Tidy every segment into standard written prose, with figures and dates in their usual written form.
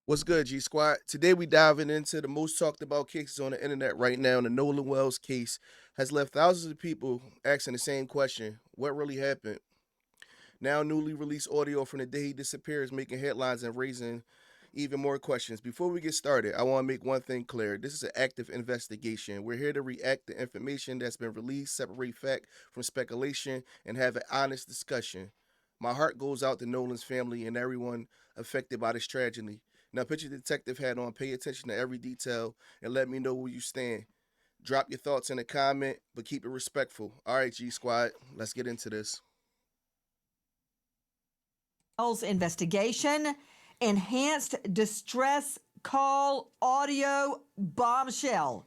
What's good, G Squad? Today we diving into the most talked about cases on the internet right now. And the Nolan Wells case has left thousands of people asking the same question: what really happened? Now, newly released audio from the day he disappears, making headlines and raising even more questions. Before we get started, I want to make one thing clear. This is an active investigation. We're here to react to information that's been released, separate fact from speculation, and have an honest discussion. My heart goes out to Nolan's family and everyone affected by this tragedy. Now, put your detective hat on, pay attention to every detail, and let me know where you stand. Drop your thoughts in a comment, but keep it respectful. All right, G Squad, let's get into this. Investigation, enhanced distress call audio bombshell.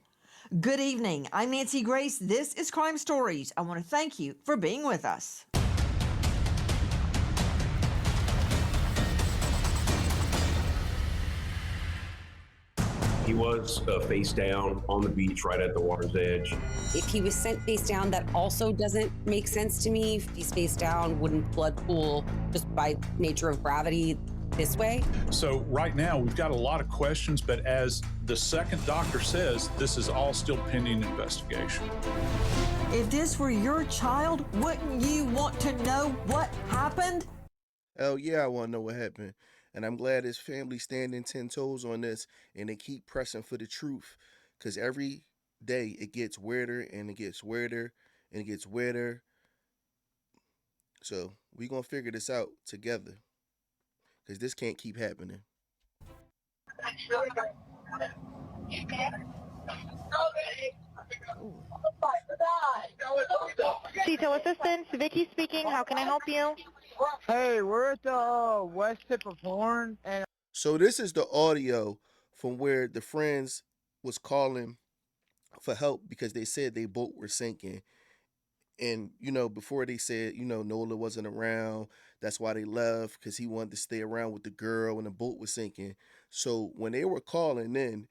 Good evening. I'm Nancy Grace. This is Crime Stories. I want to thank you for being with us. He was face down on the beach right at the water's edge. If he was sent face down, that also doesn't make sense to me. If he's face down, wouldn't blood pool just by nature of gravity this way? So right now we've got a lot of questions, but as the second doctor says, this is all still pending investigation. If this were your child, wouldn't you want to know what happened? Hell yeah, I want to know what happened. And I'm glad his family standing 10 toes on this and they keep pressing for the truth. Because every day it gets weirder and it gets weirder and it gets weirder. So we going to figure this out together. Because this can't keep happening. Detail assistance, Vicky speaking. How can I help you? Hey, we're at the west tip of Horn, and So this is the audio from where the friends was calling for help because they said their boat were sinking. And, before they said, Nola wasn't around. That's why they left, because he wanted to stay around with the girl and the boat was sinking. So when they were calling in,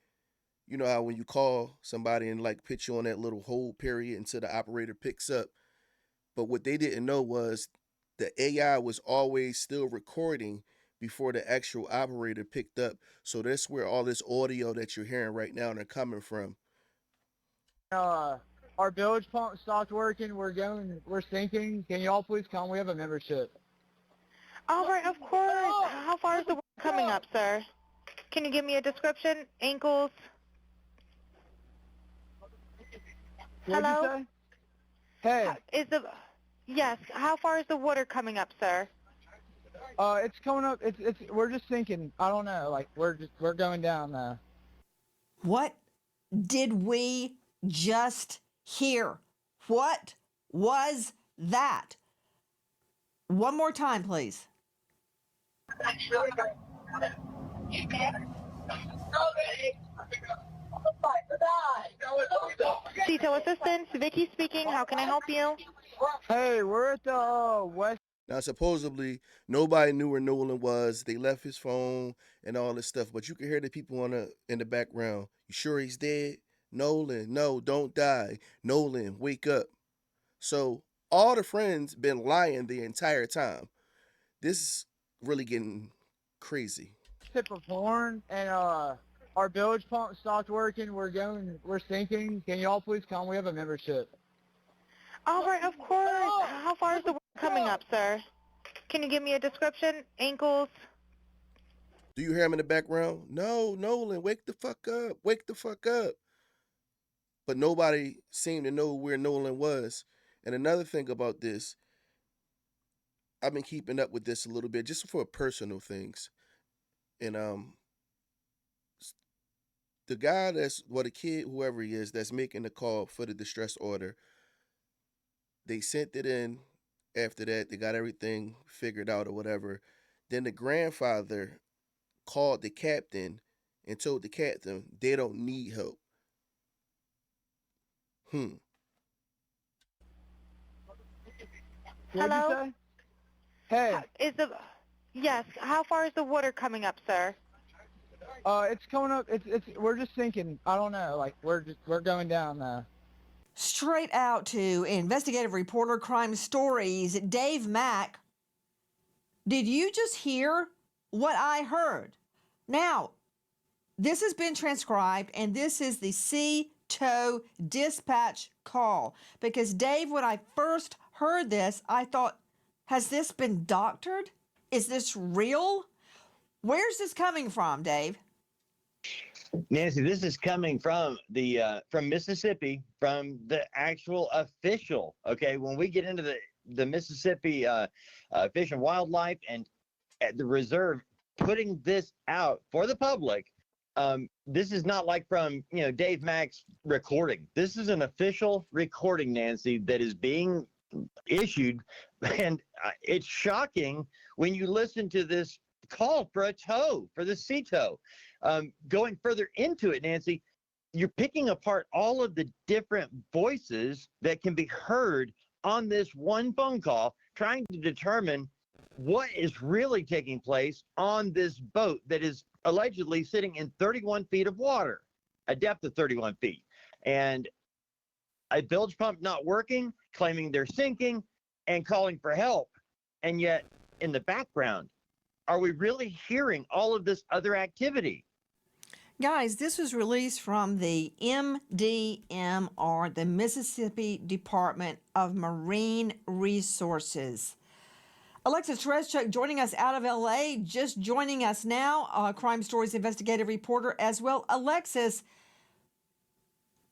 you know how when you call somebody and like put you on that little hold period until the operator picks up. But what they didn't know was the AI was always still recording before the actual operator picked up. So that's where all this audio that you're hearing right now are coming from. our bilge pump stopped working. We're sinking. Can you all please come? We have a membership. All right, of course. How far is the water coming up, sir? Can you give me a description? Ankles? What'd you Hello? say? Hey, Yes, how far is the water coming up, sir? it's coming up. We're just sinking. I don't know. Like we're going down now. What did we just hear? What was that? One more time, please. Detail assistance, Vicky speaking. How can I help you? Hey, we're at the west. Now, supposedly, nobody knew where Nolan was. They left his phone and all this stuff, but you can hear the people in the background. You sure he's dead? Nolan, no, don't die. Nolan, wake up. So all the friends been lying the entire time. This is really getting crazy. Tip of Horn, and our bilge pump stopped working. We're sinking. Can you all please come? We have a membership. All right, of course. How far is the water coming up, sir? Can you give me a description? Ankles? Do you hear him in the background? No, Nolan, wake the fuck up. Wake the fuck up. But nobody seemed to know where Nolan was. And another thing about this, I've been keeping up with this a little bit just for personal things. And the guy the kid, whoever he is, that's making the call for the distress order, they sent it in. After that, they got everything figured out or whatever. Then the grandfather called the captain and told the captain they don't need help. What'd Hello? you say? Hey, Yes, how far is the water coming up, sir? it's coming up. We're just sinking. I don't know. Like we're going down now. Straight out to investigative reporter Crime Stories, Dave Mack. Did you just hear what I heard? Now, this has been transcribed, and this is the CTO dispatch call. Because, Dave, when I first heard this, I thought, has this been doctored? Is this real? Where's this coming from, Dave? Nancy, this is coming from from Mississippi, from the actual official. Okay, when we get into the Mississippi Fish and Wildlife and at the reserve putting this out for the public, this is not like from Dave Mack's recording. This is an official recording, Nancy, that is being issued, and it's shocking when you listen to this call for a tow, for the sea tow. Going further into it, Nancy, you're picking apart all of the different voices that can be heard on this one phone call, trying to determine what is really taking place on this boat that is allegedly sitting in 31 feet of water, a depth of 31 feet. And a bilge pump not working, claiming they're sinking, and calling for help. And yet, in the background, are we really hearing all of this other activity? Guys, this was released from the MDMR, the Mississippi Department of Marine Resources. Alexis Tereszczuk joining us out of LA, just joining us now, Crime Stories investigative reporter as well. Alexis,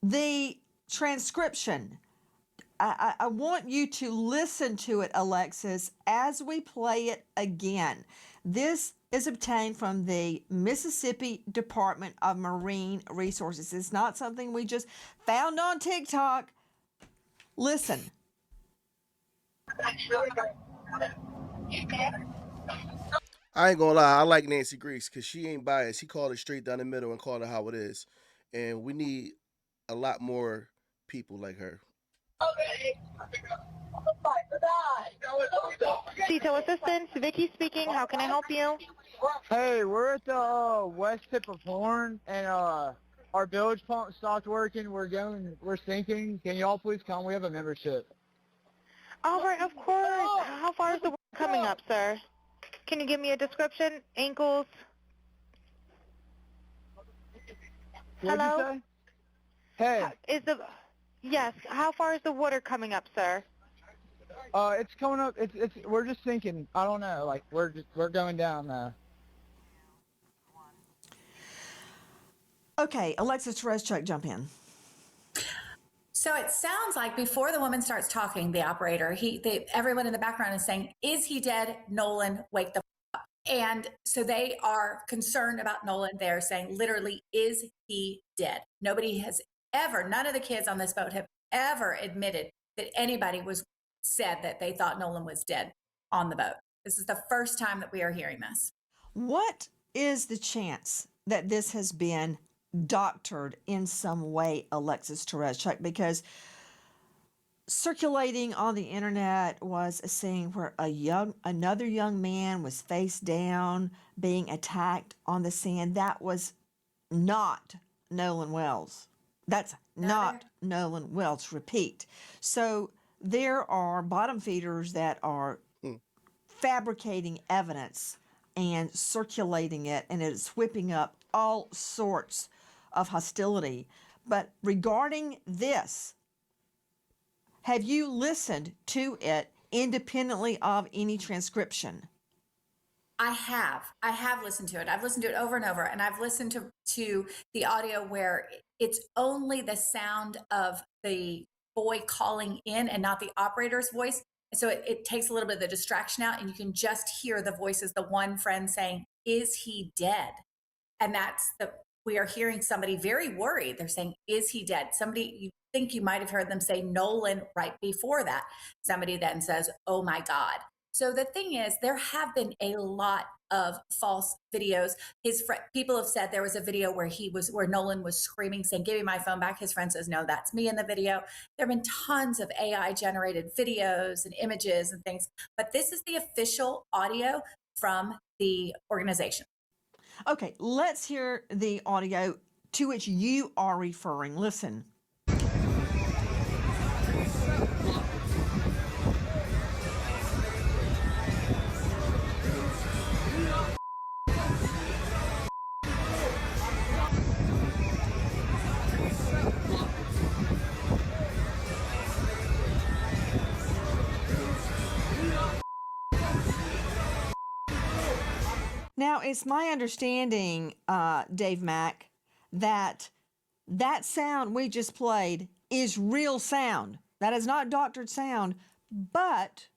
the transcription, I want you to listen to it, Alexis, as we play it again. This is obtained from the Mississippi Department of Marine Resources. It's not something we just found on TikTok. Listen. I ain't gonna lie, I like Nancy Grace because she ain't biased. She called it straight down the middle and called it how it is. And we need a lot more people like her. CTO Assistance, Vicky speaking. How can I help you? Hey, we're at the west tip of Horn, and our bilge pump stopped working. We're sinking. Can y'all please come? We have a membership. All right, of course. How far is the water coming up, sir? Can you give me a description? Ankles? What'd Hello? you say? Hey, Yes, how far is the water coming up, sir? it's coming up. We're just sinking. I don't know. Like we're going down now. Okay, Alexis Tereszczuk, jump in. So it sounds like before the woman starts talking, the operator, everyone in the background is saying, "Is he dead? Nolan, wake the up." And so they are concerned about Nolan. They're saying, literally, "Is he dead?" Nobody has ever, none of the kids on this boat have ever admitted that anybody said that they thought Nolan was dead on the boat. This is the first time that we are hearing this. What is the chance that this has been doctored in some way, Alexis Tereszczuk? Because circulating on the internet was a scene where another young man was face down being attacked on the sand. That was not Nolan Wells. That's not Nolan Wells. Repeat. So there are bottom feeders that are fabricating evidence and circulating it, and it's whipping up all sorts of hostility. But regarding this, have you listened to it independently of any transcription? I have listened to it. I've listened to it over and over, and I've listened to the audio where it's only the sound of the boy calling in and not the operator's voice. So it takes a little bit of the distraction out, and you can just hear the voices, the one friend saying, "Is he dead?" And we are hearing somebody very worried. They're saying, "Is he dead?" Somebody, you think you might have heard them say Nolan right before that. Somebody then says, "Oh my God." So the thing is, there have been a lot of false videos. People have said there was a video where Nolan was screaming, saying, "Give me my phone back." His friend says, "No, that's me in the video." There have been tons of AI generated videos and images and things, but this is the official audio from the organization. Okay, let's hear the audio to which you are referring. Listen. Now, it's my understanding, Dave Mack, that that sound we just played is real sound. That is not doctored sound, but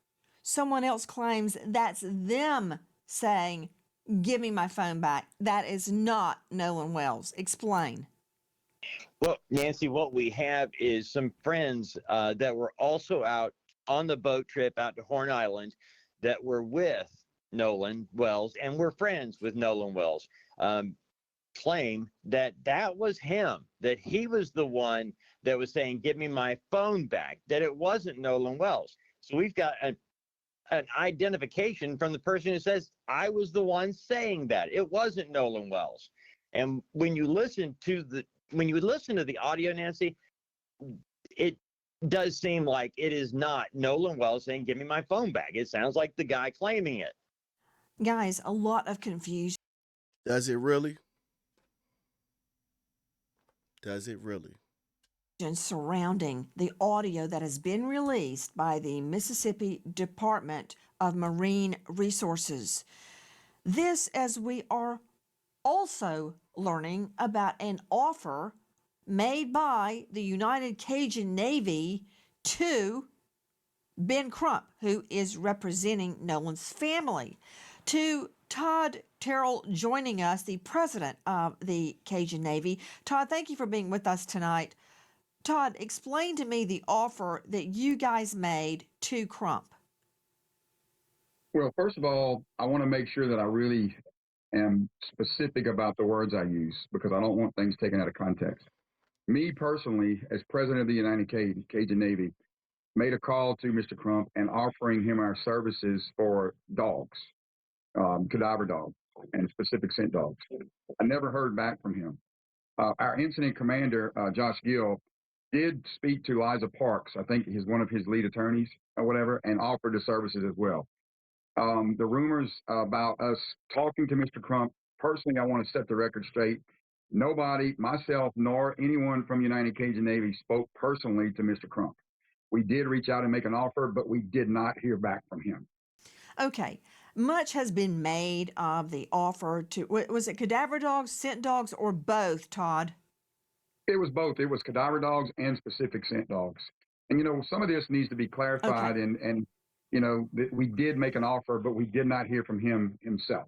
someone else claims that's them saying, "Give me my phone back." That is not Nolan Wells. Explain. Well, Nancy, what we have is some friends that were also out on the boat trip out to Horn Island that were with Nolan Wells and were friends with Nolan Wells. Claim that that was him, that he was the one that was saying, "Give me my phone back," that it wasn't Nolan Wells. So we've got an identification from the person who says, "I was the one saying that. It wasn't Nolan Wells." And when you listen to the audio, Nancy, it does seem like it is not Nolan Wells saying, "Give me my phone back." It sounds like the guy claiming it. Guys, a lot of confusion Does it really? Does it really? surrounding the audio that has been released by the Mississippi Department of Marine Resources. This, as we are also learning about an offer made by the United Cajun Navy to Ben Crump, who is representing Nolan's family, to Todd Terrell joining us, the president of the Cajun Navy. Todd, thank you for being with us tonight. Todd, explain to me the offer that you guys made to Crump. Well, first of all, I want to make sure that I really am specific about the words I use because I don't want things taken out of context. Me personally, as president of the United Cajun Navy, made a call to Mr. Crump and offering him our services for dogs, cadaver dogs, and specific scent dogs. I never heard back from him. Our incident commander, Josh Gill, did speak to Liza Parks, I think he's one of his lead attorneys or whatever, and offered the services as well. The rumors about us talking to Mr. Crump, personally, I want to set the record straight. Nobody, myself, nor anyone from United Cajun Navy spoke personally to Mr. Crump. We did reach out and make an offer, but we did not hear back from him. Okay, much has been made of the offer to, was it cadaver dogs, scent dogs, or both, Todd? It was both. It was cadaver dogs and specific scent dogs. And, some of this needs to be clarified. Okay. And we did make an offer, but we did not hear from him himself.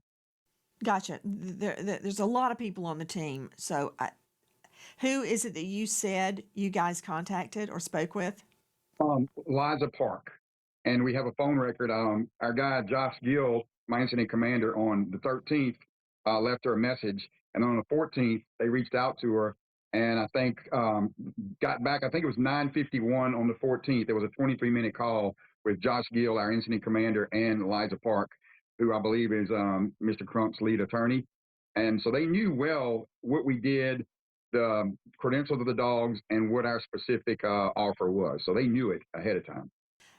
Gotcha. There's a lot of people on the team. So who is it that you said you guys contacted or spoke with? Liza Park. And we have a phone record. Our guy, Josh Gill, my incident commander, on the 13th, left her a message. And on the 14th, they reached out to her. And I think got back, I think it was 9:51 on the 14th. There was a 23-minute call with Josh Gill, our incident commander, and Liza Park, who I believe is Mr. Crump's lead attorney. And so they knew well what we did, the credentials of the dogs, and what our specific offer was. So they knew it ahead of time.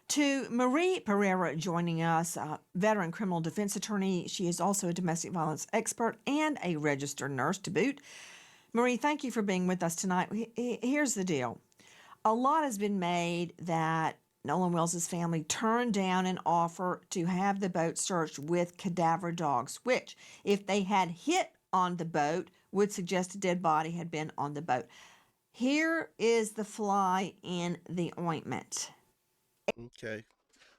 To Marie Pereira joining us, veteran criminal defense attorney. She is also a domestic violence expert and a registered nurse to boot. Marie, thank you for being with us tonight. Here's the deal. A lot has been made that Nolan Wells' family turned down an offer to have the boat searched with cadaver dogs, which, if they had hit on the boat, would suggest a dead body had been on the boat. Here is the fly in the ointment. Okay.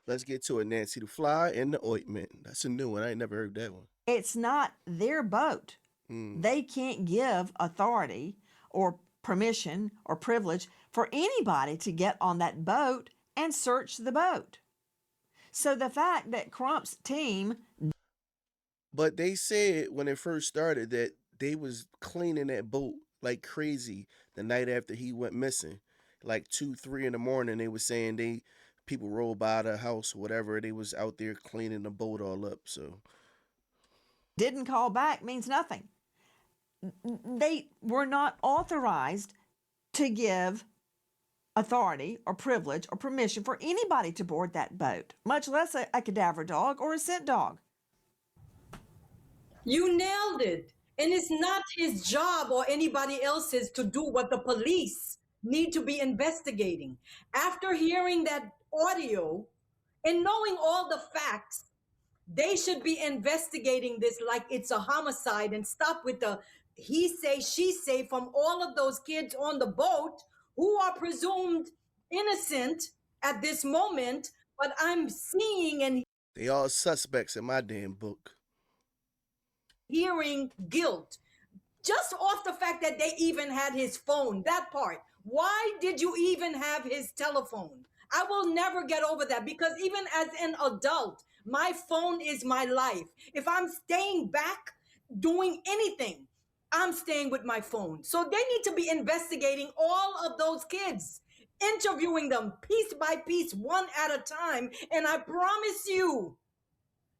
Let's get to it, Nancy. The fly and the ointment. That's a new one. I ain't never heard that one. It's not their boat. They can't give authority or permission or privilege for anybody to get on that boat and search the boat. So the fact that Crump's team... But they said when it first started that they was cleaning that boat like crazy the night after he went missing. Like 2, 3 in the morning, they was saying people rolled by the house or whatever. They was out there cleaning the boat all up. So didn't call back means nothing. They were not authorized to give authority or privilege or permission for anybody to board that boat, much less a cadaver dog or a scent dog. You nailed it. And it's not his job or anybody else's to do what the police need to be investigating. After hearing that audio and knowing all the facts, They should be investigating this like it's a homicide and stop with the he say, she say from all of those kids on the boat who are presumed innocent at this moment. But I'm seeing and They all suspects in my damn book. hearing guilt just off the fact that they even had his phone. That part. Why did you even have his telephone? I will never get over that because even as an adult, my phone is my life. If I'm staying back doing anything, I'm staying with my phone. So they need to be investigating all of those kids, interviewing them piece by piece, one at a time. And I promise you,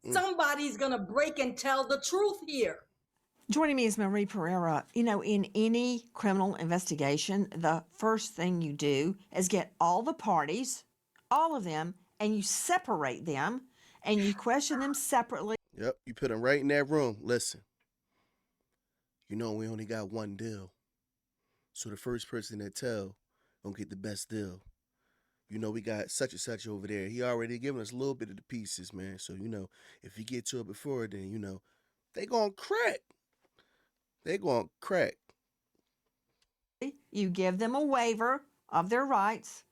somebody's going to break and tell the truth here. Joining me is Marie Pereira. You know, in any criminal investigation, the first thing you do is get all the parties, all of them, and you separate them and you question them separately. Yep, you put them right in that room. Listen, you know we only got one deal. So the first person that tell gonna get the best deal. You know, we got such and such over there. He already given us a little bit of the pieces, man. So, you know, if you get to it before, then, you know, they gonna crack. They gonna crack. You give them a waiver of their rights.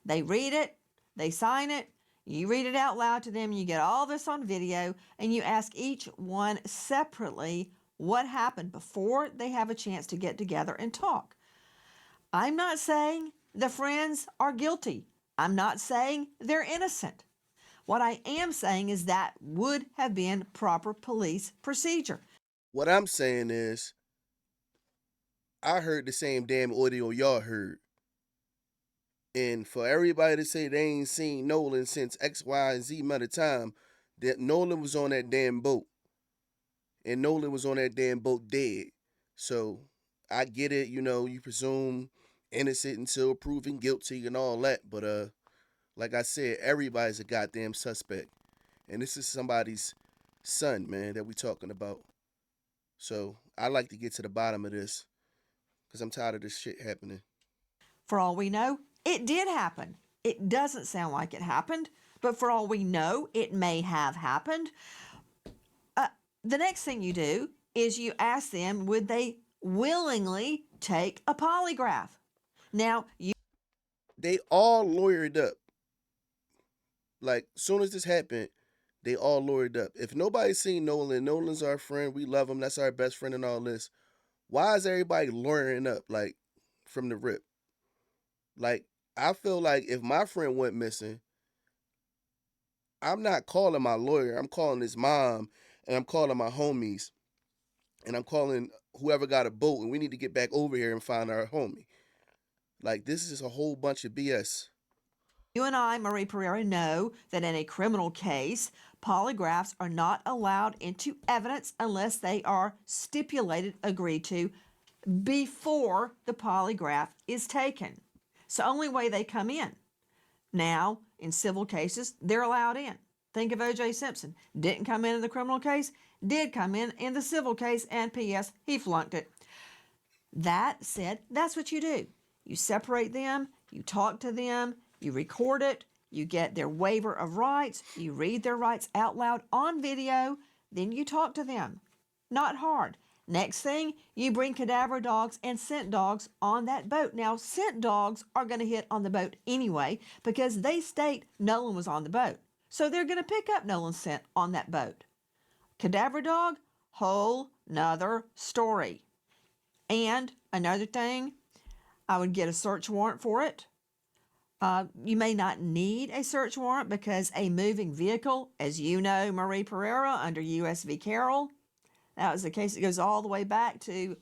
They read it, they sign it, you read it out loud to them, you get all this on video, and you ask each one separately what happened before they have a chance to get together and talk. I'm not saying the friends are guilty. I'm not saying they're innocent. What I am saying is that would have been proper police procedure. What I'm saying is, I heard the same damn audio y'all heard. And for everybody to say they ain't seen Nolan since X, Y, and Z amount of time, that Nolan was on that damn boat. And Nolan was on that damn boat dead. So I get it, you know, you presume innocent until proven guilty and all that. But like I said, everybody's a goddamn suspect. And this is somebody's son, man, that we talking about. So I like to get to the bottom of this because I'm tired of this shit happening. For all we know, it did happen. It doesn't sound like it happened, but for all we know, it may have happened. The next thing you do is you ask them, would they willingly take a polygraph? Now, They all lawyered up. Like, soon as this happened, they all lawyered up. If nobody's seen Nolan, Nolan's our friend. We love him. That's our best friend and all this. Why is everybody lawyering up, like, from the rip? Like, I feel like if my friend went missing, I'm not calling my lawyer. I'm calling his mom and I'm calling my homies and I'm calling whoever got a boat and we need to get back over here and find our homie. Like, this is a whole bunch of BS. you and I, Marie Pereira, know that in a criminal case, polygraphs are not allowed into evidence unless they are stipulated, agreed to, before the polygraph is taken. It's the only way they come in. Now, in civil cases, they're allowed in. Think of O.J. Simpson. Didn't come in the criminal case, did come in the civil case, and P.S., he flunked it. That said, that's what you do. You separate them, you talk to them, you record it, you get their waiver of rights, you read their rights out loud on video, then you talk to them. Not hard. Next thing, you bring cadaver dogs and scent dogs on that boat. Now, scent dogs are going to hit on the boat anyway because they state Nolan was on the boat. So they're going to pick up Nolan's scent on that boat. Cadaver dog, whole nother story. And another thing, I would get a search warrant for it. You may not need a search warrant because a moving vehicle, as you know, Marie Pereira, under U.S. v. Carroll, that was the case that goes all the way back to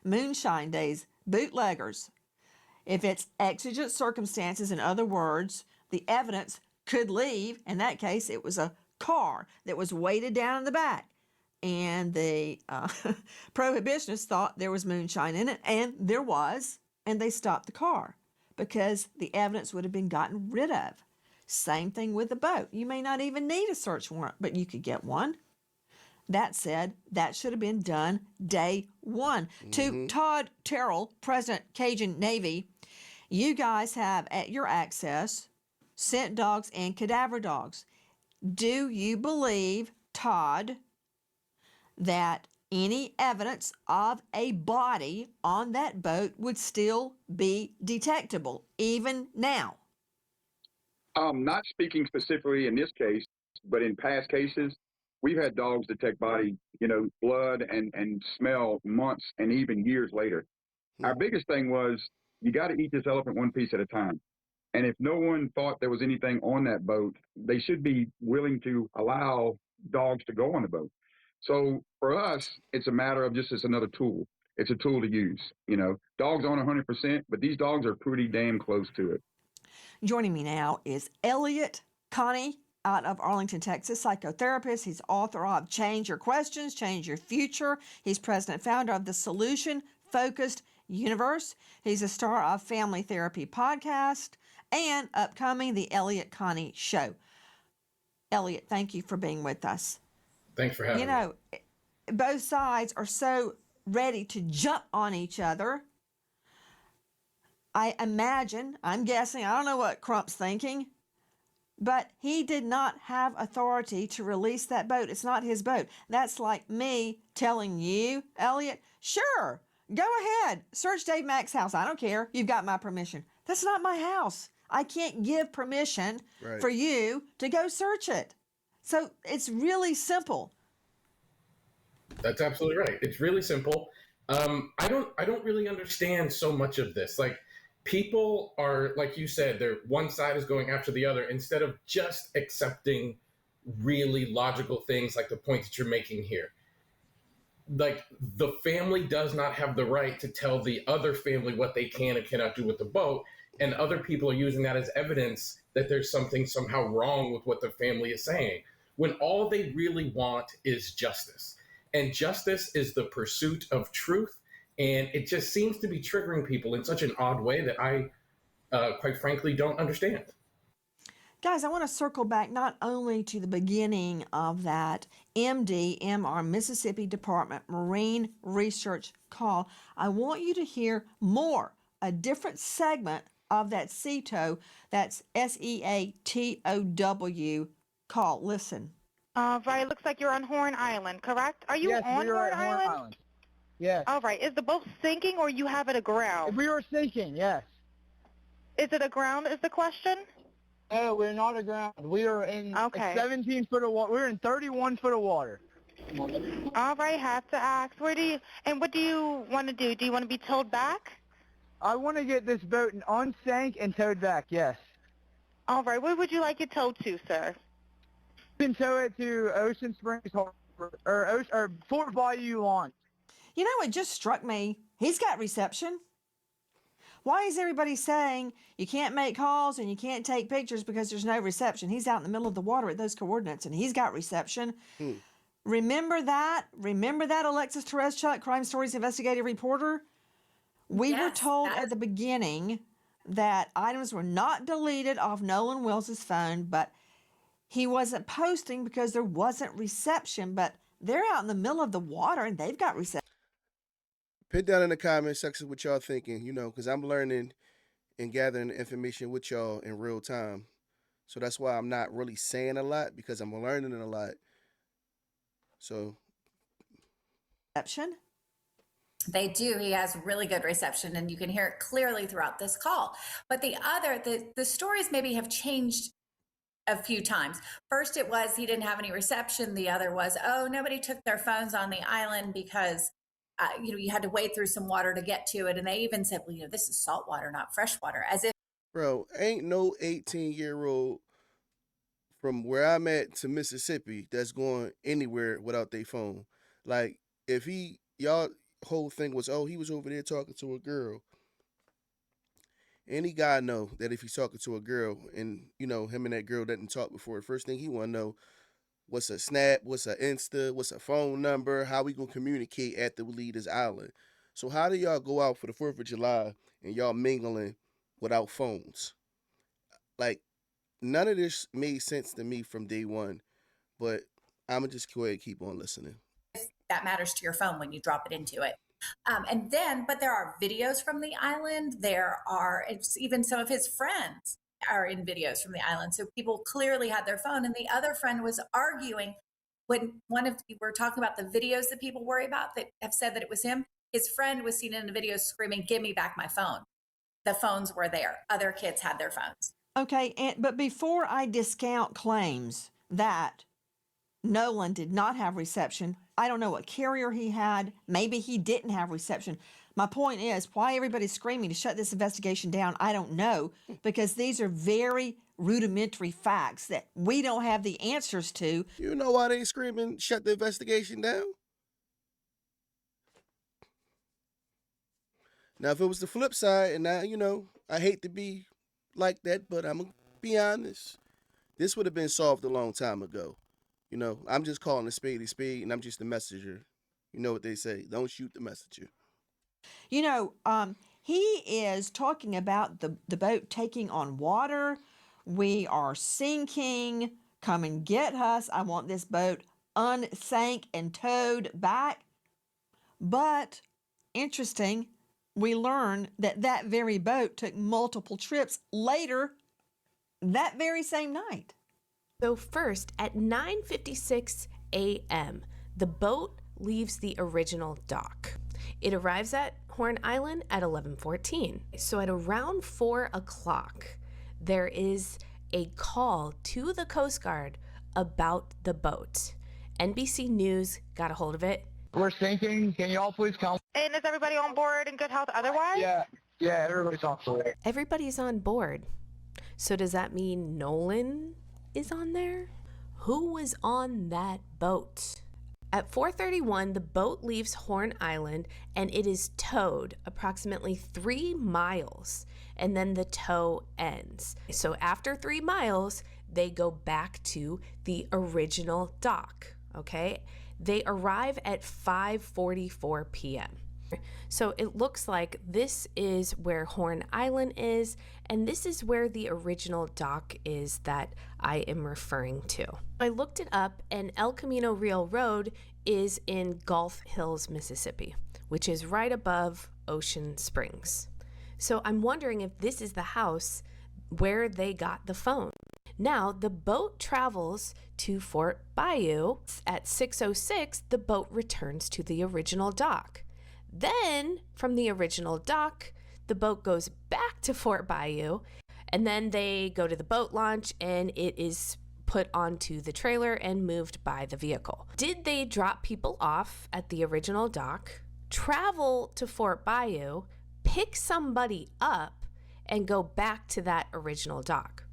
moonshine days, bootleggers. If it's exigent circumstances, in other words, the evidence could leave. In that case, it was a car that was weighted down in the back. And the prohibitionists thought there was moonshine in it, and there was, and they stopped the car because the evidence would have been gotten rid of. Same thing with the boat. You may not even need a search warrant, but you could get one. That said, that should have been done day one. To Todd Terrell, President Cajun Navy, you guys have at your access scent dogs and cadaver dogs. Do you believe, Todd, that any evidence of a body on that boat would still be detectable, even now? Not speaking specifically in this case, but in past cases, we've had dogs detect body, blood and smell months and even years later. Our biggest thing was you got to eat this elephant one piece at a time. And if no one thought there was anything on that boat, they should be willing to allow dogs to go on the boat. So for us, it's a matter of just it's another tool. It's a tool to use. Dogs aren't 100%, but these dogs are pretty damn close to it. Joining me now is Elliot Connie out of Arlington, Texas, psychotherapist. He's author of Change Your Questions, Change Your Future. He's president and founder of the Solution Focused Universe. He's a star of Family Therapy Podcast and upcoming The Elliot Connie Show. Elliot, thank you for being with us. Thanks for having me. Both sides are so ready to jump on each other. I imagine, I'm guessing, I don't know what Crump's thinking, but he did not have authority to release that boat. It's not his boat. That's like me telling you, Elliot, sure, go ahead, search Dave Mack's house. I don't care. You've got my permission. That's not my house. I can't give permission for you to go search it. So it's really simple. That's absolutely right. It's really simple. I don't really understand so much of this. Like, people are, like you said, they're one side is going after the other instead of just accepting really logical things like the point that you're making here. Like, the family does not have the right to tell the other family what they can and cannot do with the boat, and other people are using that as evidence that there's something somehow wrong with what the family is saying, when all they really want is justice. And justice is the pursuit of truth. And it just seems to be triggering people in such an odd way that I, quite frankly, don't understand. Guys, I want to circle back not only to the beginning of that MR, Mississippi Department Marine Research call. I want you to hear more, a different segment of that SEATOW, that's SEATOW call. Listen. Right, looks like you're on Horn Island, correct? Are you yes, on we are Horn at Horn Island? Yes. All right, is the boat sinking or you have it aground? We were sinking, yes. Is it aground is the question? No, we're not aground. We are in 17 foot of water. We're in 31 foot of water. All right, have to ask. What do you want to do? Do you want to be towed back? I want to get this boat unsank and towed back, yes. All right, where would you like it towed to, sir? You can tow it to Ocean Springs Harbor, or Fort Bayou Launch. You know, it just struck me. He's got reception. Why is everybody saying you can't make calls and you can't take pictures because there's no reception? He's out in the middle of the water at those coordinates and he's got reception. Remember that? Remember that, Alexis Tereszchuk, Crime Stories investigative reporter? We were told at the beginning that items were not deleted off Nolan Wells' phone, but he wasn't posting because there wasn't reception. But they're out in the middle of the water and they've got reception. Put down in the comment section what y'all thinking, because I'm learning and gathering information with y'all in real time. So that's why I'm not really saying a lot, because I'm learning a lot. So. Reception? They do. He has really good reception, and you can hear it clearly throughout this call. But the stories maybe have changed a few times. First, it was he didn't have any reception. The other was, nobody took their phones on the island because you had to wade through some water to get to it. And they even said, well, this is salt water, not fresh water, as if. Bro, ain't no 18-year-old from where I'm at to Mississippi that's going anywhere without their phone. Like, if y'all whole thing was, he was over there talking to a girl. Any guy know that if he's talking to a girl and, him and that girl didn't talk before, the first thing he want to know, what's a Snap, what's a Insta, what's a phone number, how we gonna communicate after we leave this island. So how do y'all go out for the 4th of July and y'all mingling without phones? Like, none of this made sense to me from day one, but I'm gonna just go ahead and keep on listening. That matters to your phone when you drop it into it. But there are videos from the island. There are even some of his friends are in videos from the island. So people clearly had their phone. And the other friend was arguing when one of you were talking about the videos that people worry about that have said that it was him. His friend was seen in the video screaming, "Give me back my phone." The phones were there. Other kids had their phones. Okay, but before I discount claims that Nolan did not have reception, I don't know what carrier he had. Maybe he didn't have reception. My point is, why everybody's screaming to shut this investigation down, I don't know, because these are very rudimentary facts that we don't have the answers to. You know why they screaming, shut the investigation down? Now, if it was the flip side, and I hate to be like that, but I'm going to be honest, this would have been solved a long time ago. I'm just calling a spade, and I'm just the messenger. You know what they say, don't shoot the messenger. He is talking about the boat taking on water. We are sinking. Come and get us. I want this boat unsank and towed back. But interesting, we learn that very boat took multiple trips later that very same night. So first, at 9:56 a.m., the boat leaves the original dock. It arrives at Horn Island at 11:14. So at around 4 o'clock, there is a call to the Coast Guard about the boat. NBC News got a hold of it. We're sinking. Can y'all please come? And is everybody on board in good health otherwise? Yeah, everybody's on board. Everybody's on board. So does that mean Nolan is on there? Who was on that boat? At 4:31, the boat leaves Horn Island and it is towed approximately 3 miles, and then the tow ends. So after 3 miles, they go back to the original dock, okay? They arrive at 5:44 p.m. So it looks like this is where Horn Island is, and this is where the original dock is that I am referring to. I looked it up, and El Camino Real Road is in Gulf Hills, Mississippi, which is right above Ocean Springs. So I'm wondering if this is the house where they got the phone. Now, the boat travels to Fort Bayou. At 6:06, the boat returns to the original dock. Then, from the original dock, the boat goes back to Fort Bayou, and then they go to the boat launch, and it is put onto the trailer and moved by the vehicle. Did they drop people off at the original dock, travel to Fort Bayou, pick somebody up, and go back to that original dock?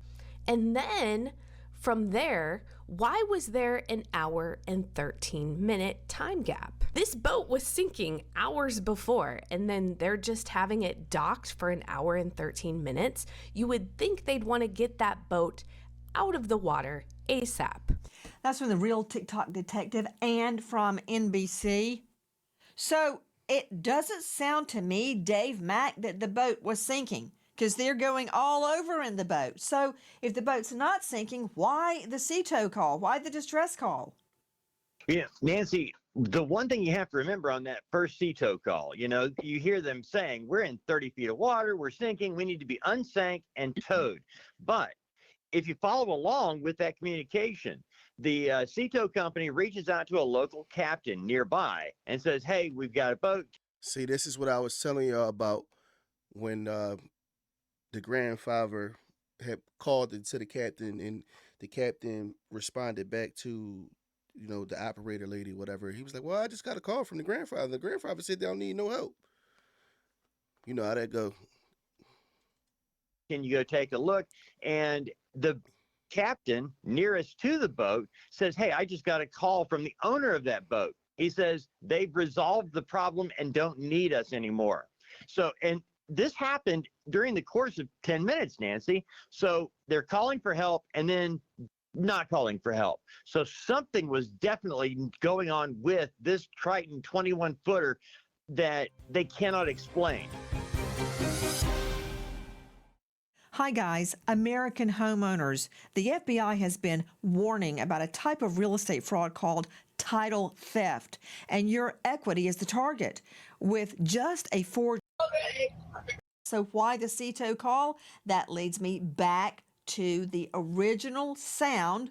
And then from there, why was there an hour and 13-minute time gap? This boat was sinking hours before, and then they're just having it docked for an hour and 13 minutes. You would think they'd want to get that boat out of the water ASAP. That's from the Real TikTok Detective and from NBC. So it doesn't sound to me, Dave Mack, that the boat was sinking, because they're going all over in the boat. So if the boat's not sinking, why the sea tow call? Why the distress call? Yeah, Nancy, the one thing you have to remember on that first sea tow call, you hear them saying, we're in 30 feet of water, we're sinking, we need to be unsank and towed. But if you follow along with that communication, the sea tow company reaches out to a local captain nearby and says, hey, we've got a boat. See, this is what I was telling y'all about when the grandfather had called it to the captain, and the captain responded back to, the operator lady, whatever. He was like, well, I just got a call from the grandfather. The grandfather said they don't need no help. You know how that go. Can you go take a look? And the captain nearest to the boat says, hey, I just got a call from the owner of that boat. He says they've resolved the problem and don't need us anymore. So, and this happened during the course of 10 minutes, Nancy. So they're calling for help and then not calling for help. So something was definitely going on with this Triton 21-footer that they cannot explain. Hi guys, American homeowners. The FBI has been warning about a type of real estate fraud called title theft, and your equity is the target. With just a So why the CETO call? That leads me back to the original sound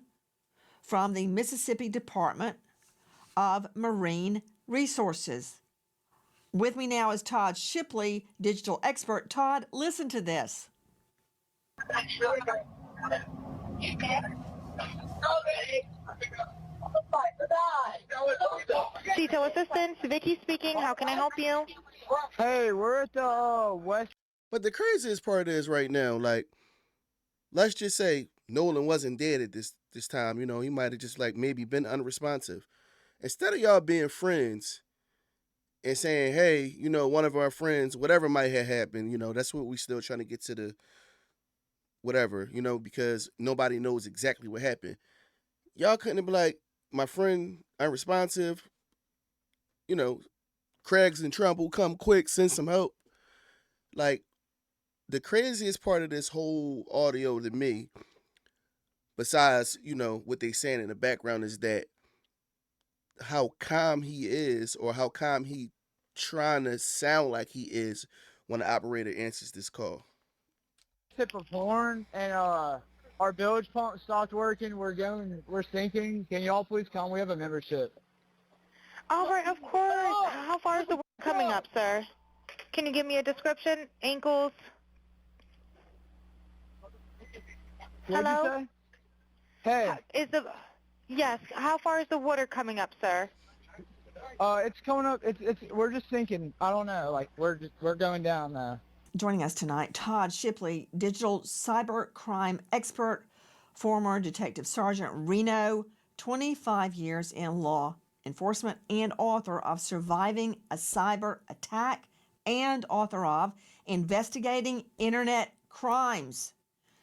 from the Mississippi Department of Marine Resources. With me now is Todd Shipley, digital expert. Todd, listen to this. CETO Assistance, Vicky speaking. How can I help you? Hey, we're at the West. But the craziest part is right now, like, let's just say Nolan wasn't dead at this time. You know, he might have just like maybe been unresponsive. Instead of y'all being friends and saying, hey, you know, one of our friends, whatever might have happened, you know, that's what we still trying to get to the whatever, you know, because nobody knows exactly what happened. Y'all couldn't be like, my friend unresponsive, you know, Craig's in trouble, come quick, send some help. Like, the craziest part of this whole audio to me, besides, you know, what they saying in the background, is that how calm he is, or how calm he trying to sound like he is when the operator answers this call. Tip of horn, and our bilge pump stopped working. We're sinking. Can y'all please come? We have a membership. All right, of course. How far is the water coming up, sir? Can you give me a description? Ankles? What'd you say? Hey. Yes, how far is the water coming up, sir? It's coming up. We're just sinking. I don't know. Like we're going down now. Joining us tonight, Todd Shipley, digital cyber crime expert, former Detective Sergeant Reno, 25 years in law enforcement, and author of Surviving a Cyber Attack, and author of Investigating Internet Crimes,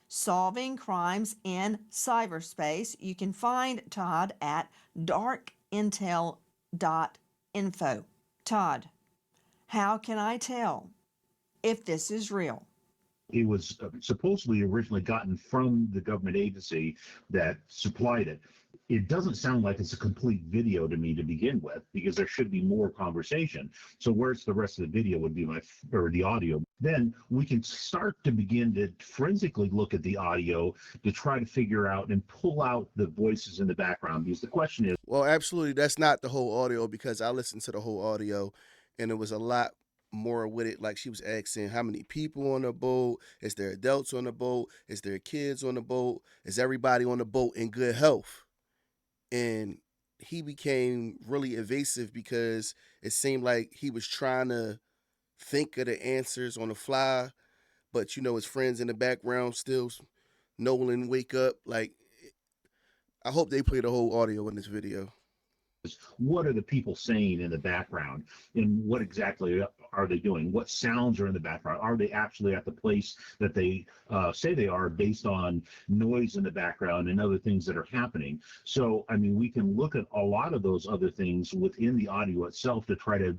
Solving Crimes in Cyberspace. You can find Todd at darkintel.info. Todd, how can I tell if this is real? It was supposedly originally gotten from the government agency that supplied it. It doesn't sound like it's a complete video to me to begin with, because there should be more conversation. So where's the rest of the video would be or the audio. Then we can start to begin to forensically look at the audio to try to figure out and pull out the voices in the background. Because the question is, well, absolutely, that's not the whole audio, because I listened to the whole audio and it was a lot more with it. Like, she was asking how many people on the boat, is there adults on the boat, is there kids on the boat, is everybody on the boat in good health? And he became really evasive because it seemed like he was trying to think of the answers on the fly, but you know, his friends in the background still, Nolan, wake up. Like, I hope they play the whole audio in this video. what are the people saying in the background, and what exactly are they doing? What sounds are in the background? Are they actually at the place that they say they are, based on noise in the background and other things that are happening? So, I mean, we can look at a lot of those other things within the audio itself to try to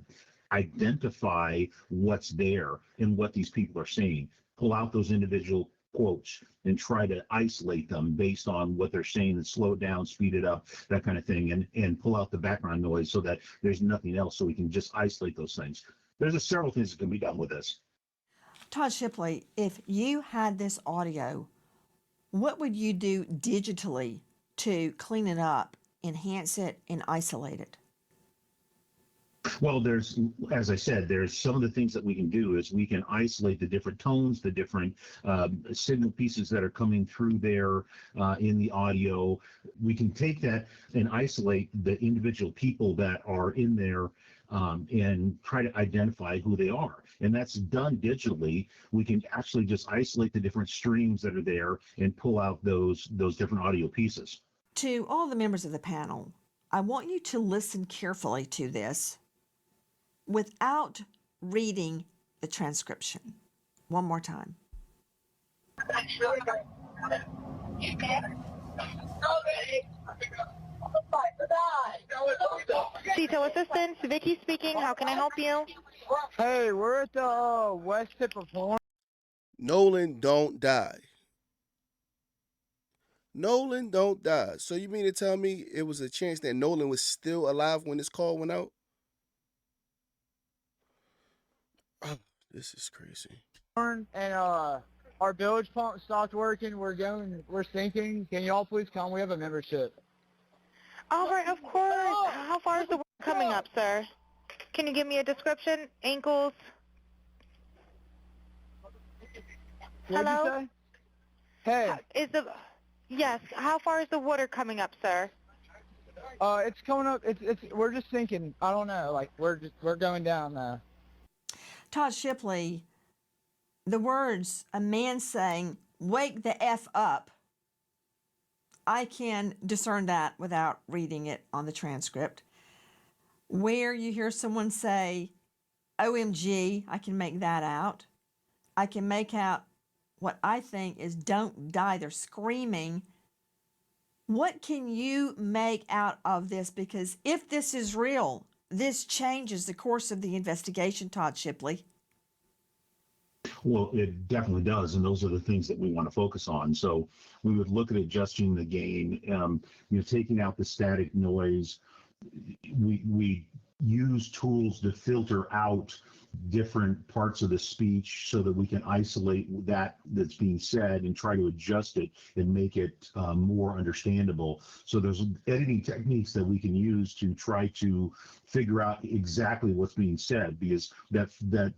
identify what's there and what these people are saying. Pull out those individual quotes and try to isolate them based on what they're saying, and slow it down, speed it up, that kind of thing, and pull out the background noise so that there's nothing else, so we can just isolate those things. There's several things that can be done with this. Todd Shipley, if you had this audio, what would you do digitally to clean it up, enhance it, and isolate it? Well, there's, as I said, there's some of the things that we can do is we can isolate the different tones, the different signal pieces that are coming through there in the audio. We can take that and isolate the individual people that are in there and try to identify who they are. And that's done digitally. We can actually just isolate the different streams that are there and pull out those different audio pieces. To all the members of the panel, I want you to listen carefully to this without reading the transcription. One more time. CETO Assistance, Vicky speaking. How can I help you? Hey, we're at the west tip of Horn. Nolan don't die. Nolan don't die. So you mean to tell me it was a chance that Nolan was still alive when this call went out? Oh, this is crazy. horn and our bilge pump stopped working. We're sinking. Can y'all please come? We have a membership. All right, of course. How far is the water coming up, sir? Can you give me a description? Ankles? What'd Hello? you say? Hey. Yes, how far is the water coming up, sir? It's coming up. We're just sinking. I don't know. Like we're going down now. Todd Shipley, the words, a man saying, "Wake the F up," I can discern that without reading it on the transcript. Where you hear someone say, "OMG," I can make that out. I can make out what I think is "don't die." They're screaming. What can you make out of this? Because if this is real, this changes the course of the investigation, Todd Shipley. Well, it definitely does, and those are the things that we want to focus on. So we would look at adjusting the gain, taking out the static noise. We use tools to filter out different parts of the speech so that we can isolate that's being said and try to adjust it and make it more understandable. So there's editing techniques that we can use to try to figure out exactly what's being said, because that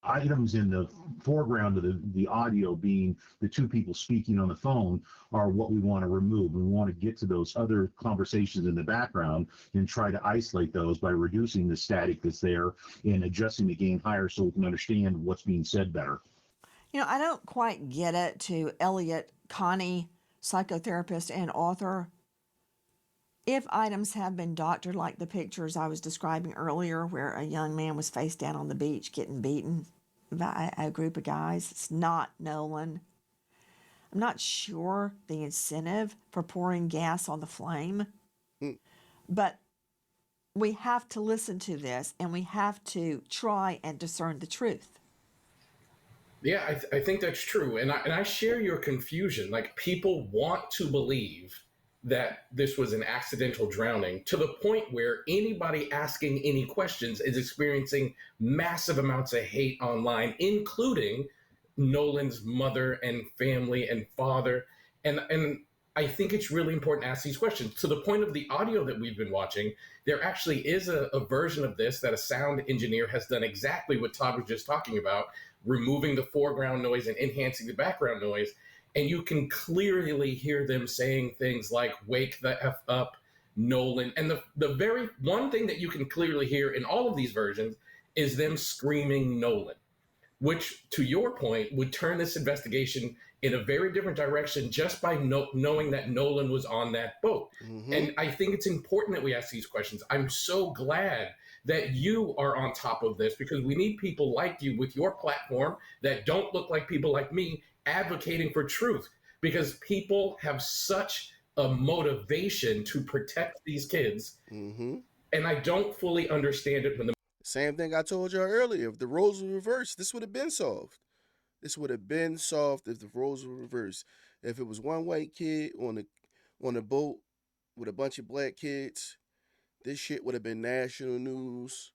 items in the foreground of the audio being the two people speaking on the phone are what we want to remove. We want to get to those other conversations in the background and try to isolate those by reducing the static that's there and adjusting the gain higher so we can understand what's being said better. I don't quite get it. To Elliot Connie, psychotherapist and author, if items have been doctored, like the pictures I was describing earlier, where a young man was face down on the beach getting beaten by a group of guys, it's not Nolan. I'm not sure the incentive for pouring gas on the flame, but we have to listen to this and we have to try and discern the truth. Yeah, I think that's true, and I share your confusion. Like, people want to believe that this was an accidental drowning, to the point where anybody asking any questions is experiencing massive amounts of hate online, including Nolan's mother and family and father. And I think it's really important to ask these questions. To the point of the audio that we've been watching, there actually is a version of this that a sound engineer has done exactly what Todd was just talking about, removing the foreground noise and enhancing the background noise. And you can clearly hear them saying things like, "Wake the F up, Nolan." And the very one thing that you can clearly hear in all of these versions is them screaming Nolan, which, to your point, would turn this investigation in a very different direction just by knowing that Nolan was on that boat. And I think it's important that we ask these questions. I'm so glad that you are on top of this, because we need people like you with your platform that don't look like people like me advocating for truth, because people have such a motivation to protect these kids. And I don't fully understand it when the Same thing I told you earlier. If the roles were reversed, this would have been solved. This would have been solved if the roles were reversed. If it was one white kid on a boat with a bunch of black kids, this shit would have been national news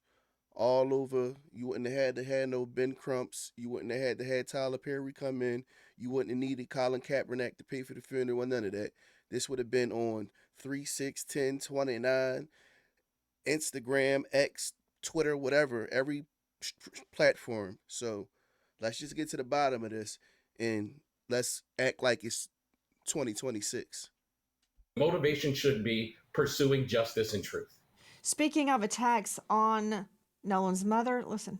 all over. You wouldn't have had no Ben Crumps. You wouldn't have had Tyler Perry come in. You wouldn't have needed Colin Kaepernick to pay for the funeral, none of that. This would have been on 3, 6, 10, 29, Instagram, X, Twitter, whatever, every platform. So let's just get to the bottom of this and let's act like it's 2026. motivation should be pursuing justice and truth. Speaking of attacks on Nolan's mother, listen.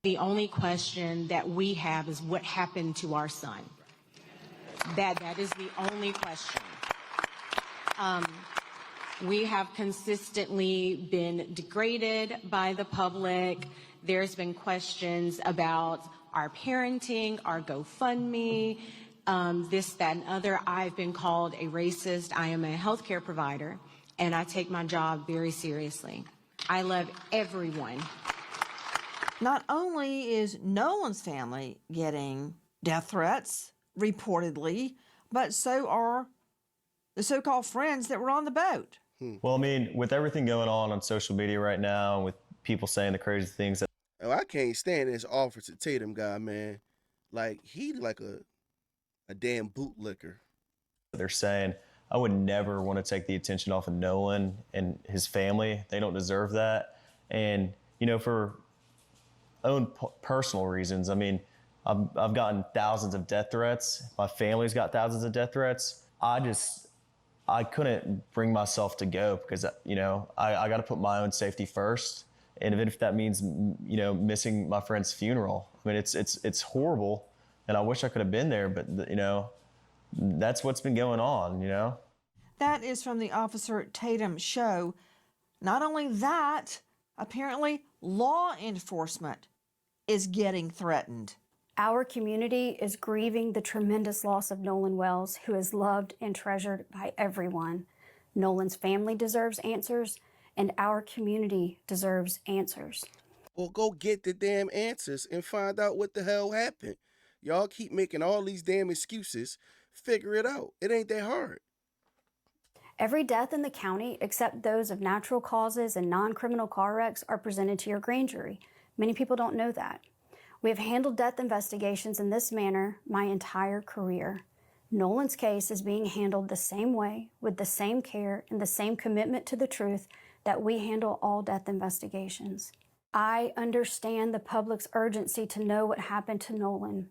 The only question that we have is what happened to our son. That is the only question. We have consistently been degraded by the public. There's been questions about our parenting, our GoFundMe, this, that, and other. I've been called a racist. I am a healthcare provider, and I take my job very seriously. I love everyone. Not only is Nolan's family getting death threats, reportedly, but so are the so-called friends that were on the boat. Well, I mean, with everything going on social media right now, with people saying the crazy things that... Oh, I can't stand this Officer Tatum guy, man. Like he like a damn bootlicker. They're saying I would never want to take the attention off of Nolan and his family. They don't deserve that. And for own personal reasons, I mean, I've gotten thousands of death threats. My family's got thousands of death threats. I couldn't bring myself to go because I got to put my own safety first. And even if that means missing my friend's funeral, I mean it's horrible, and I wish I could have been there. But that's what's been going on. That is from the Officer Tatum show. Not only that, apparently law enforcement is getting threatened. Our community is grieving the tremendous loss of Nolan Wells, who is loved and treasured by everyone. Nolan's family deserves answers, and our community deserves answers. Well, go get the damn answers and find out what the hell happened. Y'all keep making all these damn excuses. Figure it out. It ain't that hard. Every death in the county, except those of natural causes and non-criminal car wrecks, are presented to your grand jury. Many people don't know that. We have handled death investigations in this manner my entire career. Nolan's case is being handled the same way, with the same care and the same commitment to the truth that we handle all death investigations. I understand the public's urgency to know what happened to Nolan,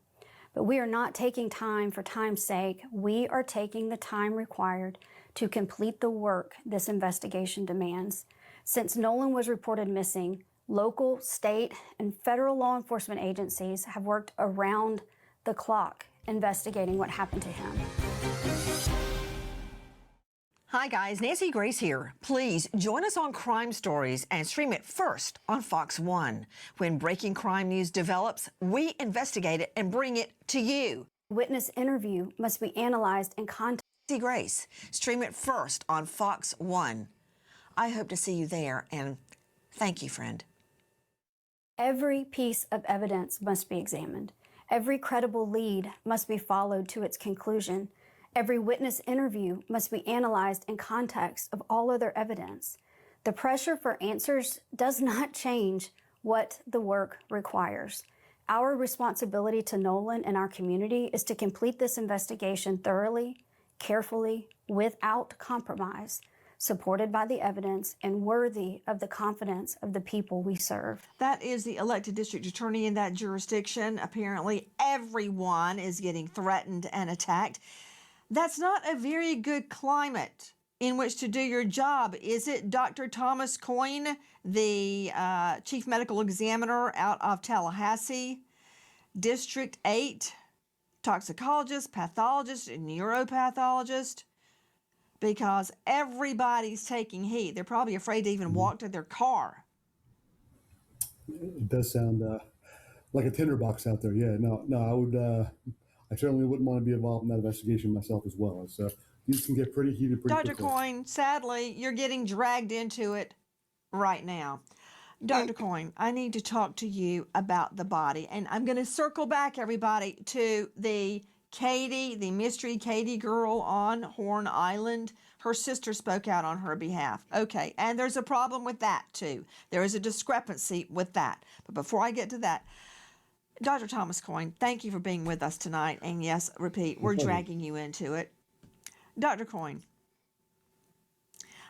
but we are not taking time for time's sake. We are taking the time required to complete the work this investigation demands. Since Nolan was reported missing, local, state, and federal law enforcement agencies have worked around the clock investigating what happened to him. Hi guys, Nancy Grace here. Please join us on Crime Stories and stream it first on Fox 1. When breaking crime news develops, we investigate it and bring it to you. Witness interview must be analyzed in context. Nancy Grace, stream it first on Fox 1. I hope to see you there, and thank you, friend. Every piece of evidence must be examined. Every credible lead must be followed to its conclusion. Every witness interview must be analyzed in context of all other evidence. The pressure for answers does not change what the work requires. Our responsibility to Nolan and our community is to complete this investigation thoroughly, carefully, without compromise, supported by the evidence and worthy of the confidence of the people we serve. That is the elected district attorney in that jurisdiction. Apparently, everyone is getting threatened and attacked. That's not a very good climate in which to do your job, is it? Dr. Thomas Coyne, the chief medical examiner out of Tallahassee, District 8, toxicologist, pathologist, and neuropathologist, because everybody's taking heat. They're probably afraid to even walk to their car. It does sound like a tinderbox out there. Yeah, no, I would. I certainly wouldn't want to be involved in that investigation myself as well. So these can get pretty heated pretty Dr. quickly. Coyne, sadly, you're getting dragged into it right now. Dr. Coyne, I need to talk to you about the body, and I'm going to circle back, everybody, to the Katie, the mystery Katie girl on Horn Island. Her sister spoke out on her behalf. Okay, and there's a problem with that, too. There is a discrepancy with that. But before I get to that, Dr. Thomas Coyne, thank you for being with us tonight. And yes, repeat, we're dragging you into it. Dr. Coyne,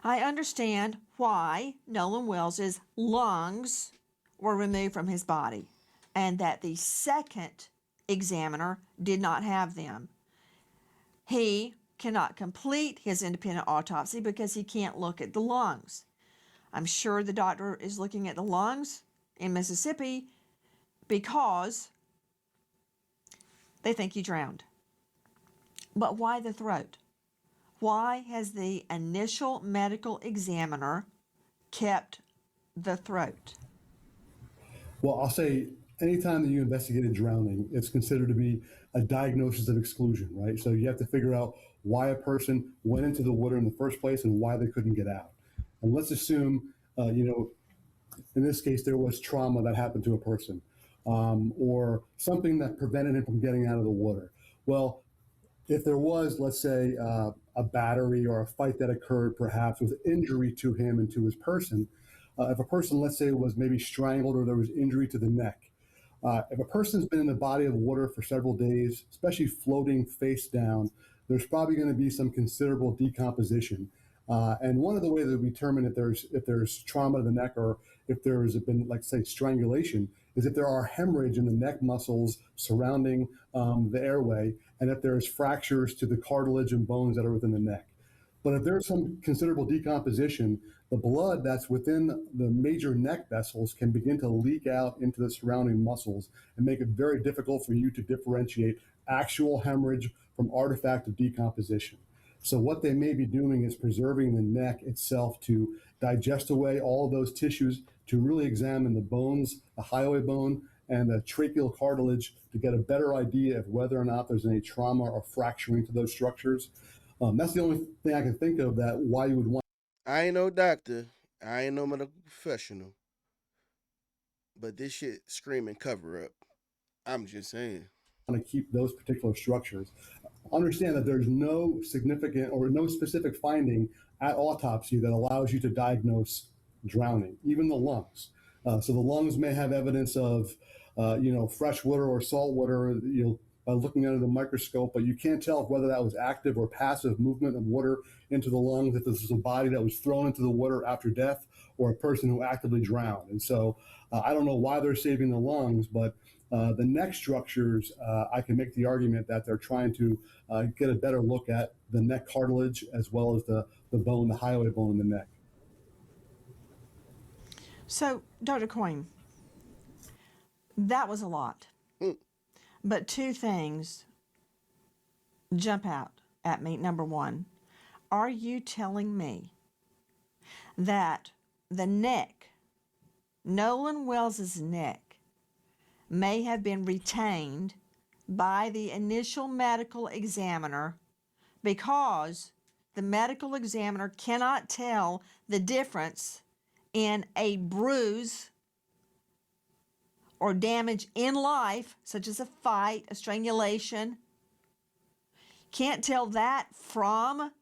I understand why Nolan Wells's lungs were removed from his body and that the second examiner did not have them. He cannot complete his independent autopsy because he can't look at the lungs. I'm sure the doctor is looking at the lungs in Mississippi because they think he drowned. But why the throat? Why has the initial medical examiner kept the throat? Well, I'll say anytime that you investigate a drowning, it's considered to be a diagnosis of exclusion, right? So you have to figure out why a person went into the water in the first place and why they couldn't get out. And let's assume, in this case, there was trauma that happened to a person or something that prevented him from getting out of the water. Well, if there was, let's say, a battery or a fight that occurred perhaps with injury to him and to his person, if a person, let's say, was maybe strangled or there was injury to the neck, If a person's been in a body of water for several days, especially floating face down, there's probably going to be some considerable decomposition. And one of the ways that we determine if there's trauma to the neck or if there's been, like say, strangulation, is if there are hemorrhage in the neck muscles surrounding the airway, and if there's fractures to the cartilage and bones that are within the neck. But if there's some considerable decomposition, the blood that's within the major neck vessels can begin to leak out into the surrounding muscles and make it very difficult for you to differentiate actual hemorrhage from artifact of decomposition. So what they may be doing is preserving the neck itself to digest away all of those tissues, to really examine the bones, the highway bone, and the tracheal cartilage to get a better idea of whether or not there's any trauma or fracturing to those structures. That's the only thing I can think of that why you would want. I ain't no doctor. I ain't no medical professional. But this shit screaming cover up. I'm just saying. To keep those particular structures. Understand that there's no significant or no specific finding at autopsy that allows you to diagnose drowning, even the lungs. So the lungs may have evidence of, fresh water or salt water, by looking under the microscope, but you can't tell whether that was active or passive movement of water into the lungs, if this is a body that was thrown into the water after death or a person who actively drowned. And so I don't know why they're saving the lungs, but the neck structures, I can make the argument that they're trying to get a better look at the neck cartilage as well as the bone, the highway bone in the neck. So, Dr. Coyne, that was a lot. But two things jump out at me. Number one, are you telling me that the neck, Nolan Wells's neck, may have been retained by the initial medical examiner because the medical examiner cannot tell the difference in a bruise or damage in life, such as a fight, a strangulation, can't tell that from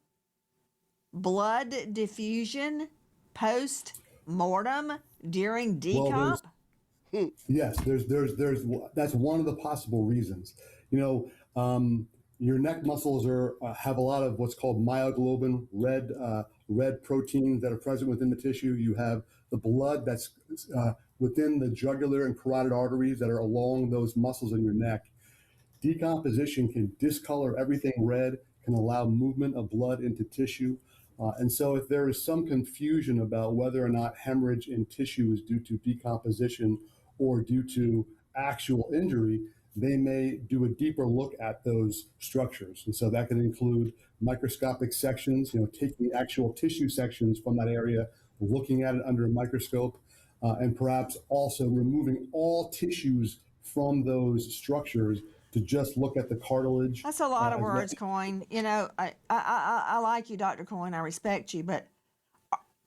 blood diffusion post-mortem during decomp? Well, yes, there's that's one of the possible reasons. Your neck muscles have a lot of what's called myoglobin, red proteins that are present within the tissue. You have the blood that's within the jugular and carotid arteries that are along those muscles in your neck. Decomposition can discolor everything red, can allow movement of blood into tissue. And so if there is some confusion about whether or not hemorrhage in tissue is due to decomposition or due to actual injury, they may do a deeper look at those structures. And so that can include microscopic sections, taking actual tissue sections from that area, looking at it under a microscope, and perhaps also removing all tissues from those structures to just look at the cartilage. That's a lot of words, Coyne. I like you, Dr. Coyne. I respect you, but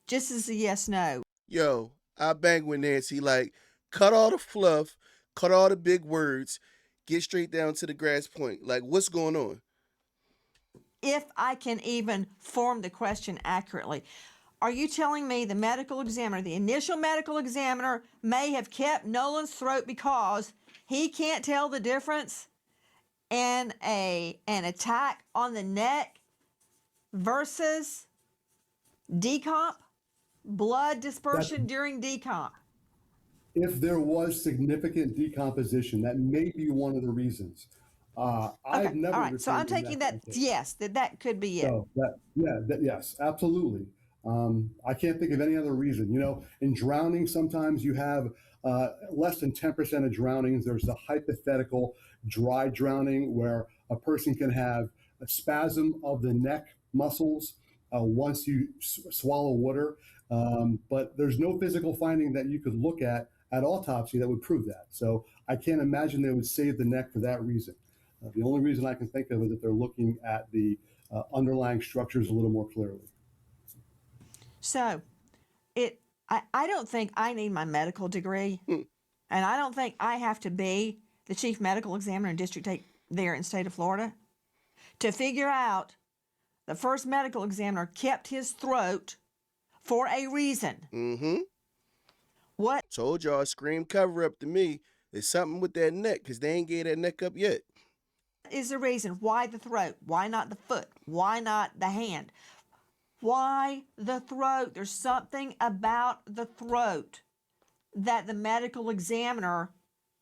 just as a yes, no. Yo, I bang with Nancy. Like, cut all the fluff, cut all the big words, get straight down to the grass point. Like, what's going on? If I can even form the question accurately. Are you telling me the medical examiner, the initial medical examiner, may have kept Nolan's throat because he can't tell the difference in an attack on the neck versus decomp, blood dispersion during decomp? If there was significant decomposition, that may be one of the reasons. I've never. All right, so I'm taking that yes, that could be it. So yes, absolutely. I can't think of any other reason. In drowning, sometimes you have less than 10% of drownings. There's the hypothetical dry drowning where a person can have a spasm of the neck muscles once you swallow water. But there's no physical finding that you could look at autopsy that would prove that. So I can't imagine they would save the neck for that reason. The only reason I can think of is that they're looking at the underlying structures a little more clearly. So, I don't think I need my medical degree, and I don't think I have to be the chief medical examiner in District 8 there in state of Florida to figure out the first medical examiner kept his throat for a reason. Mm-hmm. What? Told y'all, scream cover up to me. It's something with that neck because they ain't gave that neck up yet. Is the reason why the throat? Why not the foot? Why not the hand? Why the throat? There's something about the throat that the medical examiner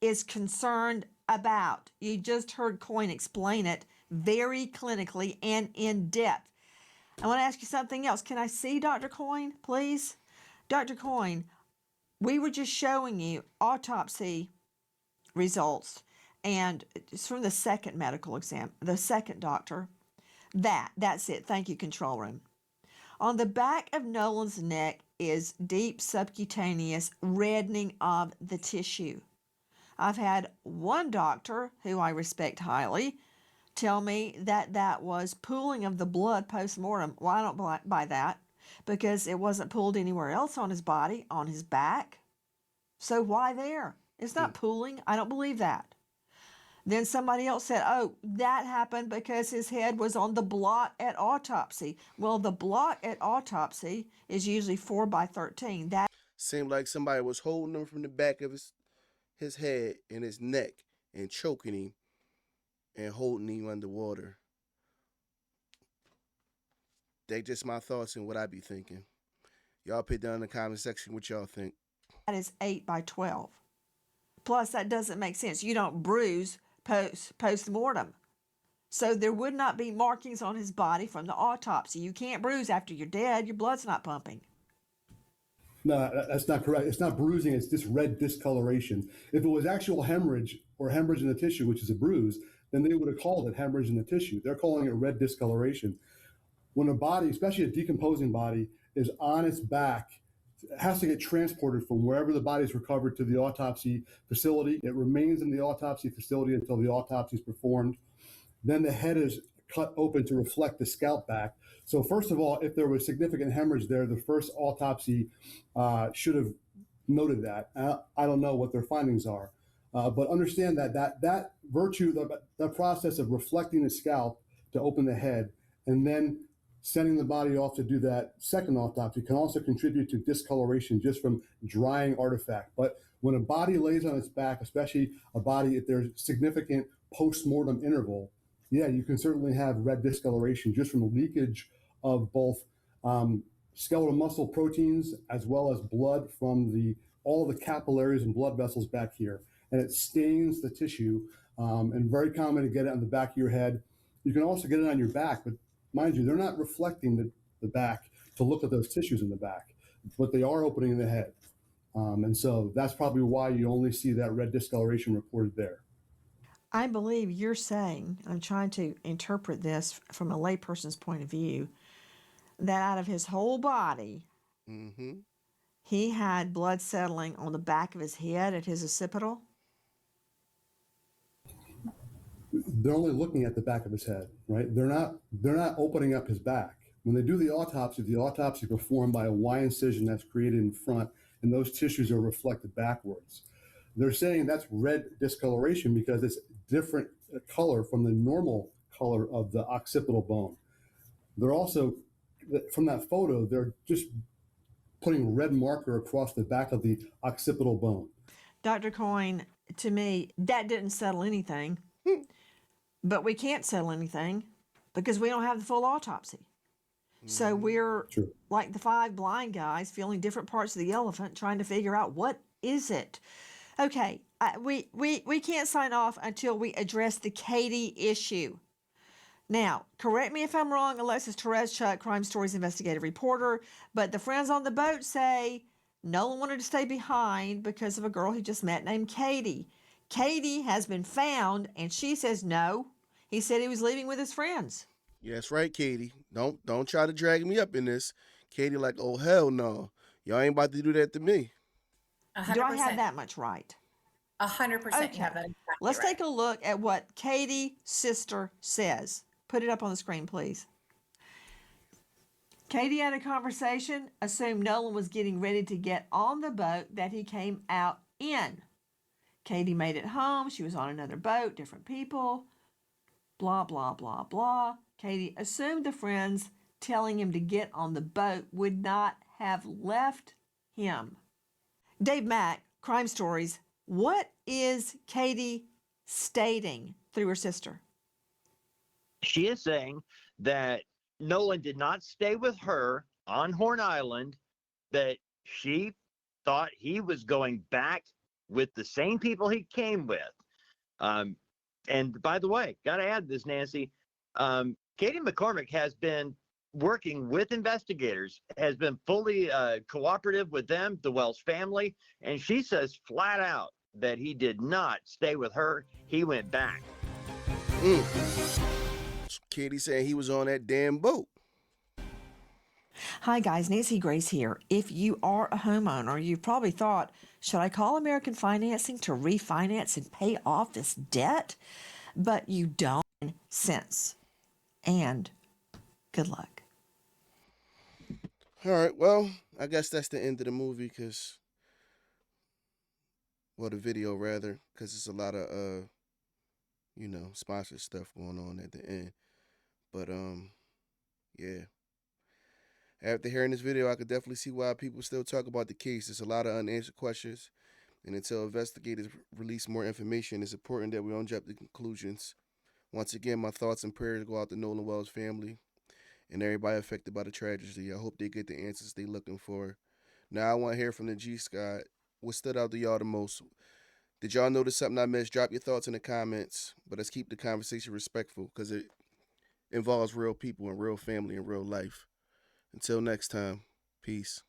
is concerned about. You just heard Coyne explain it very clinically and in depth. I want to ask you something else. Can I see Dr. Coyne, please? Dr. Coyne, we were just showing you autopsy results, and it's from the second medical exam, the second doctor. That's it. Thank you, control room. On the back of Nolan's neck is deep subcutaneous reddening of the tissue. I've had one doctor, who I respect highly, tell me that that was pooling of the blood post-mortem. Well, I don't buy that because it wasn't pooled anywhere else on his body, on his back. So why there? It's not pooling. I don't believe that. Then somebody else said, oh, that happened because his head was on the block at autopsy. Well, the block at autopsy is usually 4x13. That Seemed like somebody was holding him from the back of his head and his neck and choking him and holding him underwater. They just my thoughts and what I be thinking. Y'all put down in the comment section what y'all think. that is 8x12. Plus, that doesn't make sense. You don't bruise post-mortem. So there would not be markings on his body from the autopsy. You can't bruise after you're dead. Your blood's not pumping. No, that's not correct. It's not bruising. It's just red discoloration. If it was actual hemorrhage or hemorrhage in the tissue, which is a bruise, then they would have called it hemorrhage in the tissue. They're calling it red discoloration. When a body, especially a decomposing body, is on its back, it has to get transported from wherever the body is recovered to the autopsy facility. It remains in the autopsy facility until the autopsy is performed. Then the head is cut open to reflect the scalp back. So first of all, if there was significant hemorrhage there, the first autopsy should have noted that. I don't know what their findings are, but understand that virtue, the process of reflecting the scalp to open the head and then sending the body off to do that second autopsy can also contribute to discoloration just from drying artifact. But when a body lays on its back, especially a body, if there's significant post-mortem interval, yeah, you can certainly have red discoloration just from leakage of both skeletal muscle proteins as well as blood from all the capillaries and blood vessels back here. And it stains the tissue, and very common to get it on the back of your head. You can also get it on your back, but mind you, they're not reflecting the back to look at those tissues in the back, but they are opening the head. And so that's probably why you only see that red discoloration reported there. I believe you're saying, I'm trying to interpret this from a layperson's point of view, that out of his whole body, he had blood settling on the back of his head at his occipital. They're only looking at the back of his head, right? They're not opening up his back. When they do the autopsy is performed by a Y incision that's created in front, and those tissues are reflected backwards. They're saying that's red discoloration because it's different color from the normal color of the occipital bone. They're also, from that photo, they're just putting red marker across the back of the occipital bone. Dr. Coyne, to me, that didn't settle anything. But we can't settle anything because we don't have the full autopsy. So we're like the five blind guys feeling different parts of the elephant, trying to figure out what is it. Okay, we can't sign off until we address the Katie issue. Now, correct me if I'm wrong, Alexis Tereszchuk, Crime Stories investigative reporter, but the friends on the boat say Nolan wanted to stay behind because of a girl he just met named Katie. Katie has been found, and she says no. He said he was leaving with his friends. Yeah, that's right, Katie. Don't try to drag me up in this. Katie like, oh, hell no. Y'all ain't about to do that to me. 100%. Do I have that much right? 100% Okay. you have that exactly Let's right. take a look at what Katie's sister says. Put it up on the screen, please. Katie had a conversation, assumed Nolan was getting ready to get on the boat that he came out in. Katie made it home. She was on another boat, different people. Blah, blah, blah, blah. Katie assumed the friends telling him to get on the boat would not have left him. Dave Mack, Crime Stories, What is Katie stating through her sister? She is saying that Nolan did not stay with her on Horn Island, that she thought he was going back with the same people he came with. And by the way, got to add this, Nancy. Katie McCormick has been working with investigators, has been fully cooperative with them, the Wells family, and she says flat out that he did not stay with her. He went back. Katie saying he was on that damn boat. Hi guys, Nancy Grace here. If you are a homeowner, you've probably thought, should I call American Financing to refinance and pay off this debt? But you don't sense. And good luck. All right, well, I guess that's the end of the movie because, well, the video rather, because it's a lot of, sponsored stuff going on at the end. But, yeah. After hearing this video, I could definitely see why people still talk about the case. There's a lot of unanswered questions. And until investigators release more information, it's important that we don't jump to conclusions. Once again, my thoughts and prayers go out to Nolan Wells' family and everybody affected by the tragedy. I hope they get the answers they're looking for. Now, I want to hear from the G Scott. What stood out to y'all the most? Did y'all notice something I missed? Drop your thoughts in the comments. But let's keep the conversation respectful because it involves real people and real family and real life. Until next time, peace.